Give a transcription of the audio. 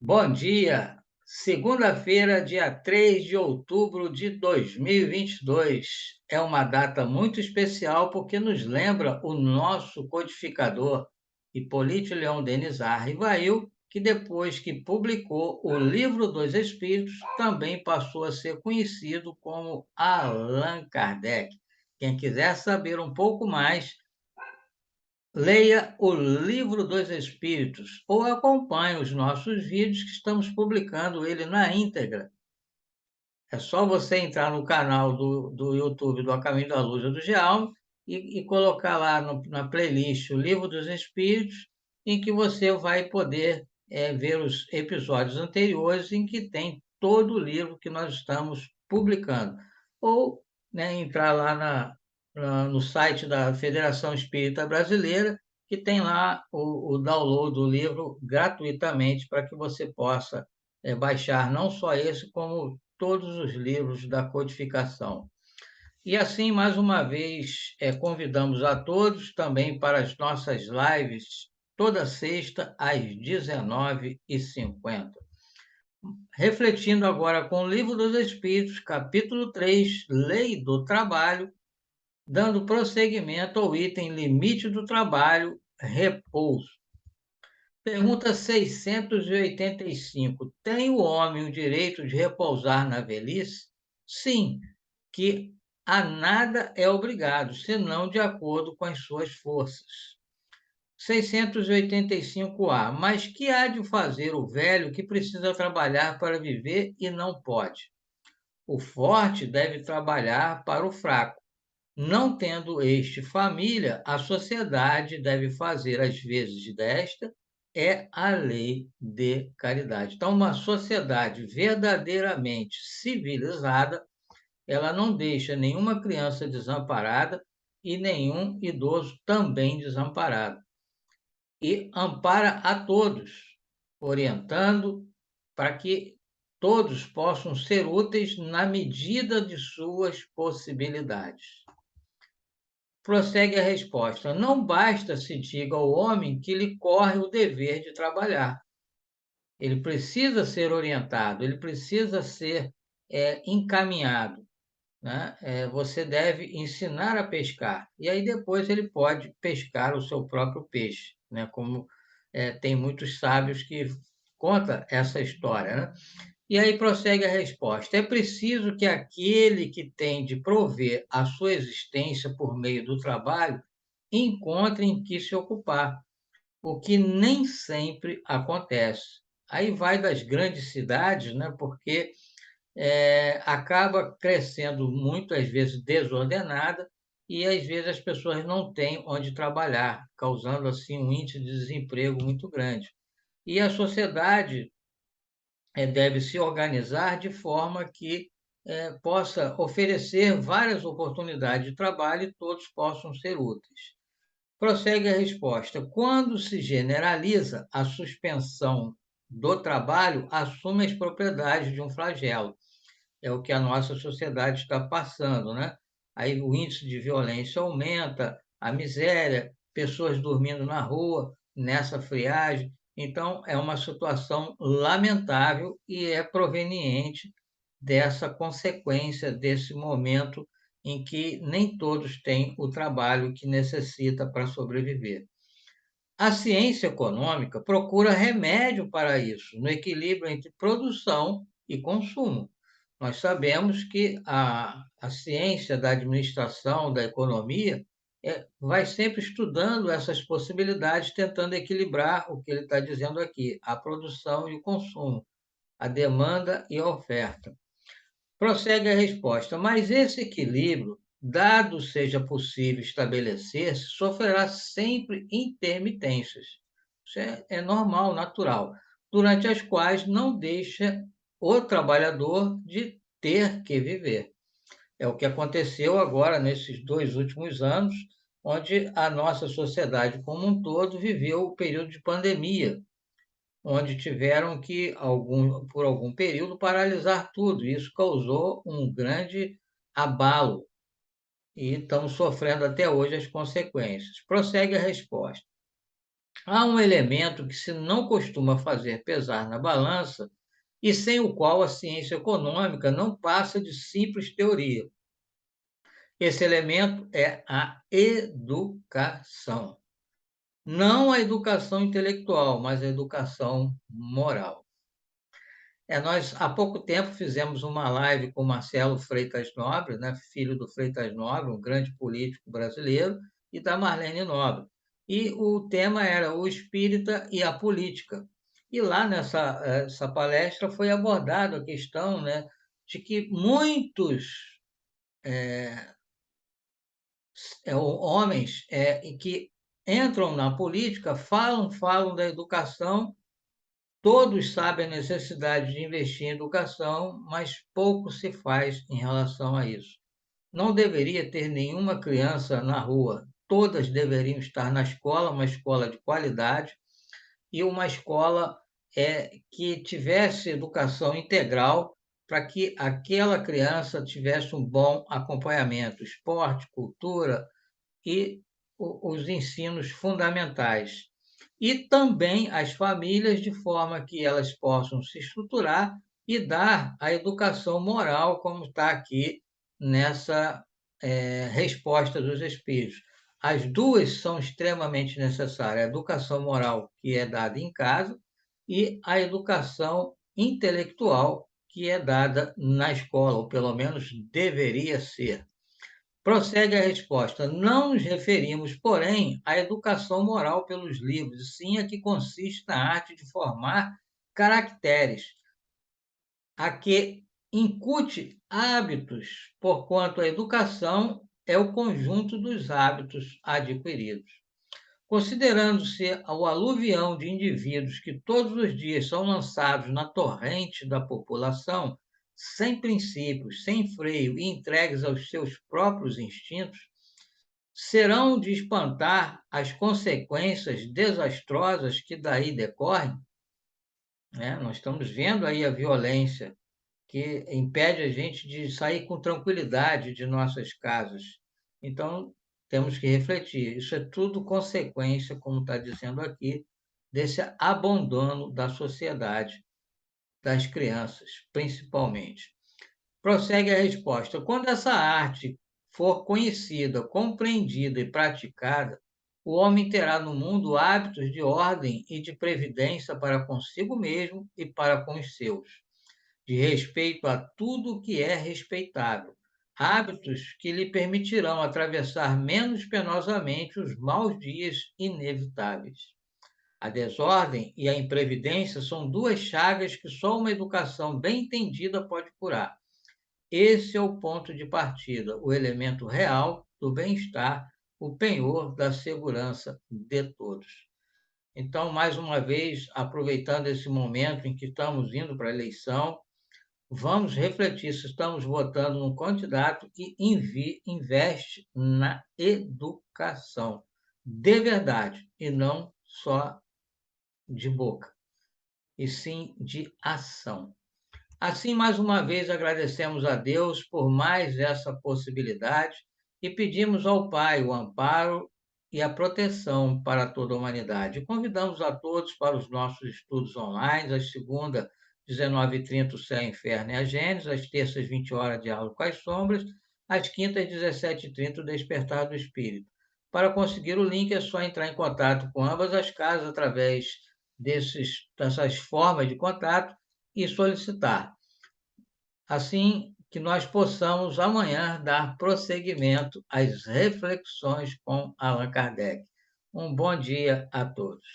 Bom dia! Segunda-feira, dia 3 de outubro de 2022. É uma data muito especial porque nos lembra o nosso codificador, Hipólito Leão Denis Rivail, que depois que publicou o Livro dos Espíritos, também passou a ser conhecido como Allan Kardec. Quem quiser saber um pouco mais, leia o Livro dos Espíritos ou acompanhe os nossos vídeos que estamos publicando ele na íntegra. É só você entrar no canal do YouTube do A Caminho da Luz ou do Geal e colocar lá na playlist o Livro dos Espíritos, em que você vai poder ver os episódios anteriores em que tem todo o livro que nós estamos publicando. Ou, né, entrar lá no site da Federação Espírita Brasileira, que tem lá o download do livro gratuitamente para que você possa baixar não só esse, como todos os livros da codificação. E assim, mais uma vez, convidamos a todos também para as nossas lives, toda sexta, às 19h50. Refletindo agora com o Livro dos Espíritos, capítulo 3, Lei do Trabalho, dando prosseguimento ao item Limite do Trabalho, Repouso. Pergunta 685. Tem o homem o direito de repousar na velhice? Sim, que a nada é obrigado, senão de acordo com as suas forças. 685A. Mas que há de fazer o velho que precisa trabalhar para viver e não pode? O forte deve trabalhar para o fraco. Não tendo este família, a sociedade deve fazer as vezes desta, é a lei de caridade. Então, uma sociedade verdadeiramente civilizada, ela não deixa nenhuma criança desamparada e nenhum idoso também desamparado. E ampara a todos, orientando para que todos possam ser úteis na medida de suas possibilidades. Prossegue a resposta: não basta se diga ao homem que lhe corre o dever de trabalhar. Ele precisa ser orientado, ele precisa ser encaminhado, né? Você deve ensinar a pescar, e aí depois ele pode pescar o seu próprio peixe, né? Como tem muitos sábios que contam essa história, né? E aí prossegue a resposta: é preciso que aquele que tem de prover a sua existência por meio do trabalho encontre em que se ocupar, o que nem sempre acontece. Aí vai das grandes cidades, né? Porque acaba crescendo muito, às vezes desordenada, e às vezes as pessoas não têm onde trabalhar, causando assim um índice de desemprego muito grande. E a sociedade deve se organizar de forma que possa oferecer várias oportunidades de trabalho e todos possam ser úteis. Prossegue a resposta: quando se generaliza, a suspensão do trabalho assume as propriedades de um flagelo. É o que a nossa sociedade está passando, né? Aí o índice de violência aumenta, a miséria, pessoas dormindo na rua nessa friagem. Então, é uma situação lamentável e é proveniente dessa consequência, desse momento em que nem todos têm o trabalho que necessita para sobreviver. A ciência econômica procura remédio para isso, no equilíbrio entre produção e consumo. Nós sabemos que a ciência da administração, da economia, vai sempre estudando essas possibilidades, tentando equilibrar o que ele está dizendo aqui, a produção e o consumo, a demanda e a oferta. Prossegue a resposta: mas esse equilíbrio, dado seja possível estabelecer-se, sofrerá sempre intermitências. Isso é normal, natural, durante as quais não deixa o trabalhador de ter que viver. É o que aconteceu agora nesses 2 últimos anos, onde a nossa sociedade como um todo viveu o período de pandemia, onde tiveram que, por algum período, paralisar tudo. Isso causou um grande abalo e estamos sofrendo até hoje as consequências. Prossegue a resposta. Há um elemento que se não costuma fazer pesar na balança e sem o qual a ciência econômica não passa de simples teoria. Esse elemento é a educação. Não a educação intelectual, mas a educação moral. Nós há pouco tempo fizemos uma live com Marcelo Freitas Nobre, né, filho do Freitas Nobre, um grande político brasileiro, e da Marlene Nobre. E o tema era o espírita e a política. E lá nessa essa palestra foi abordada a questão, né, de que muitos homens que entram na política falam da educação. Todos sabem a necessidade de investir em educação, mas pouco se faz em relação a isso. Não deveria ter nenhuma criança na rua. Todas deveriam estar na escola, uma escola de qualidade e uma escola que tivesse educação integral para que aquela criança tivesse um bom acompanhamento, esporte, cultura e os ensinos fundamentais. E também as famílias, de forma que elas possam se estruturar e dar a educação moral, como está aqui nessa resposta dos Espíritos. As duas são extremamente necessárias: a educação moral, que é dada em casa, e a educação intelectual, que é dada na escola, ou pelo menos deveria ser. Prossegue a resposta: não nos referimos, porém, à educação moral pelos livros, e sim a que consiste na arte de formar caracteres, a que incute hábitos, porquanto a educação é o conjunto dos hábitos adquiridos. Considerando-se o aluvião de indivíduos que todos os dias são lançados na torrente da população, sem princípios, sem freio e entregues aos seus próprios instintos, serão de espantar as consequências desastrosas que daí decorrem, né? Nós estamos vendo aí a violência que impede a gente de sair com tranquilidade de nossas casas. Então, temos que refletir. Isso é tudo consequência, como está dizendo aqui, desse abandono da sociedade, das crianças, principalmente. Prossegue a resposta: quando essa arte for conhecida, compreendida e praticada, o homem terá no mundo hábitos de ordem e de previdência para consigo mesmo e para com os seus, de respeito a tudo que é respeitável, hábitos que lhe permitirão atravessar menos penosamente os maus dias inevitáveis. A desordem e a imprevidência são duas chagas que só uma educação bem entendida pode curar. Esse é o ponto de partida, o elemento real do bem-estar, o penhor da segurança de todos. Então, mais uma vez, aproveitando esse momento em que estamos indo para a eleição, vamos refletir se estamos votando num candidato que investe na educação, de verdade, e não só de boca, e sim de ação. Assim, mais uma vez, agradecemos a Deus por mais essa possibilidade e pedimos ao Pai o amparo e a proteção para toda a humanidade. Convidamos a todos para os nossos estudos online, às segundas, 19h30, o Céu, Inferno e a Gênesis, às terças, 20 horas, Diálogo com as Sombras, às quintas, 17h30, o Despertar do Espírito. Para conseguir o link, é só entrar em contato com ambas as casas através dessas formas de contato e solicitar. Assim que nós possamos amanhã dar prosseguimento às reflexões com Allan Kardec. Um bom dia a todos.